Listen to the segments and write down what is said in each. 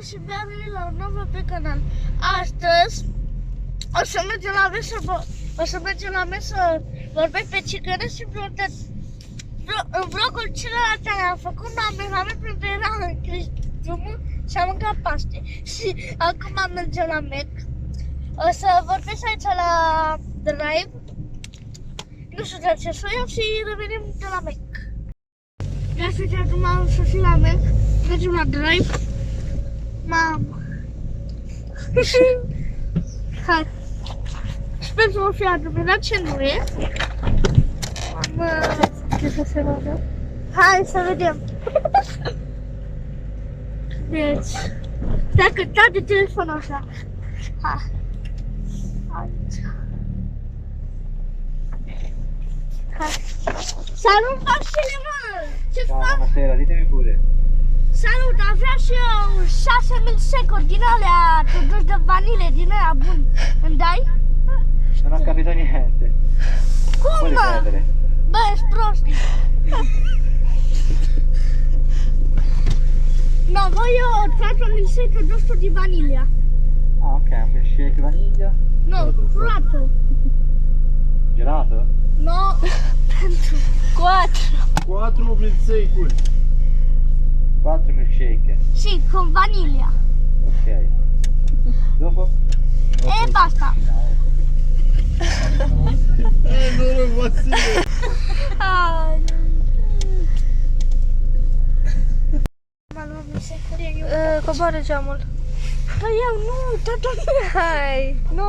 Și bienvenue la un nou vlog pe canal. Astăzi o să mergem la mers să vorbesc pe țigănă și în vlogul celălalt care am făcut am mers prin era în Crăciunul și am mâncat Paște. Și acum mergem la Mac. O să vorbesc aici la Drive. Nu știu de ce să iau și revenim de la Mac. Ia să zic, acum am sosit la Mac. Mergem la Drive. Mamă! Hai! Sper să mă fie adunat ce nu e. Mamă! Ce să se vadă? Hai să vedem! Deci... Dacă de telefonul așa. Hai! Aici. Hai! Salut, Vasile, mă! Ce faci? Ciao, buonasera, ditemi pure. Salut, avea și eu 6000 securi din alea, produs de vanile, din alea bun. Îmi dai? Non ho capito niente. Cum, Puoi mă? ripetere? Bă, ești prost. No, voglio 4000 securi giusto di vaniglia. Ah, ok, un milkshake vaniglia. No, curato. Gelato? No, pentru 4. 4 milkshake-uri. 4 milkshake. Sì, con vaniglia. Ok. Dopo? E basta. Noroc, Vasile! Ai. M-am luat mi securi, eu... Coboară geamul. Păi eu nu, toată lumea. Hai! Nu,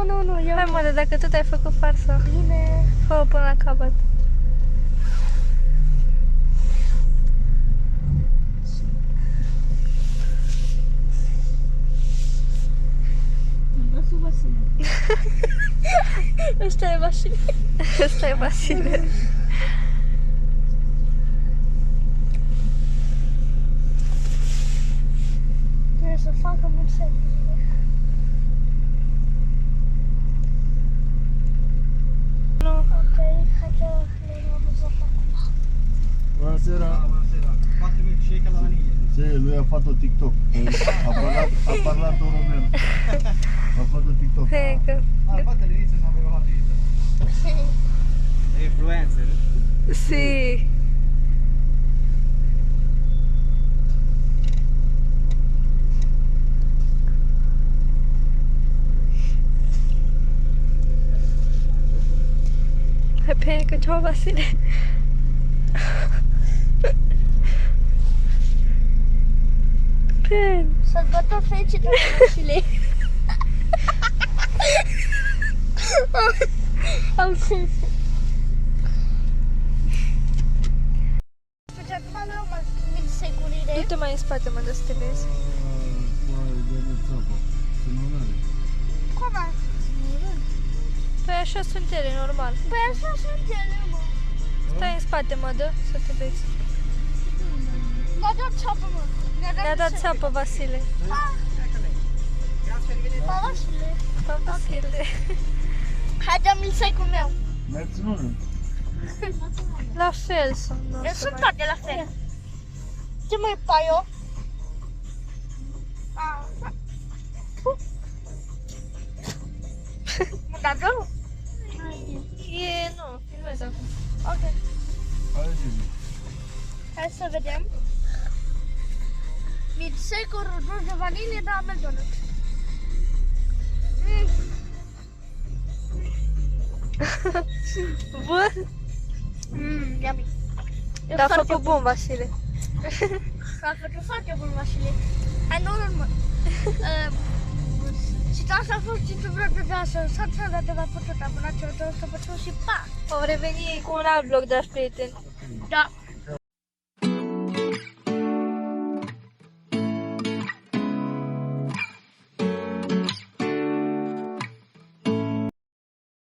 eu... Hai mă, dar dacă tot ai făcut farsă, Bine. fă-o până la capăt. Ăsta e Vasile. Ăsta e Vasile. Trebuie să facă mult securi. Nu. Ok, hai că le luăm acum. Buonasera! Buonasera. 4 milkshake alla vaniglia. Sì, lui ha fatto TikTok. Ha parlato romeno. Ha fatto TikTok. Ecco. Ah, infatti all'inizio non avevo capito. È influencer? Sì. Hai bene che ciao Vasile. Bine. Sărbători fericite, Vasile. Am sens. Deci acum luăm mult securile. Du-te mai în spate, mă, de să te vezi. Cum ar? Păi așa sunt ele, normal. Păi așa sunt ele, mă. Stai în spate, mă, dă, să te vezi. Ne-a dat țapă, mă. Ne-a dat țapă, Vasile. Pa, Vasile. Pa, Vasile. Hai, dă-mi secul meu. Mergi nu? La fel sunt. nu o Eu să sunt mai- toate la fel. Ce mai paio? Mă dat drumul? E, nu, filmez acum. Ok. Hai zi. Hai să vedem. Milkshake-uri roz de vanilie de la McDonald's. Bun? Yummy. E Dar a foarte făcut bun, Vasile. A făcut foarte bun, Vasile. Hai, nu, urmă. Și asta a fost cincul vlog de astăzi. Salut, de la făcut, abonați-vă, să vă și pa! Vom reveni cu un alt vlog, dragi prieteni. Da.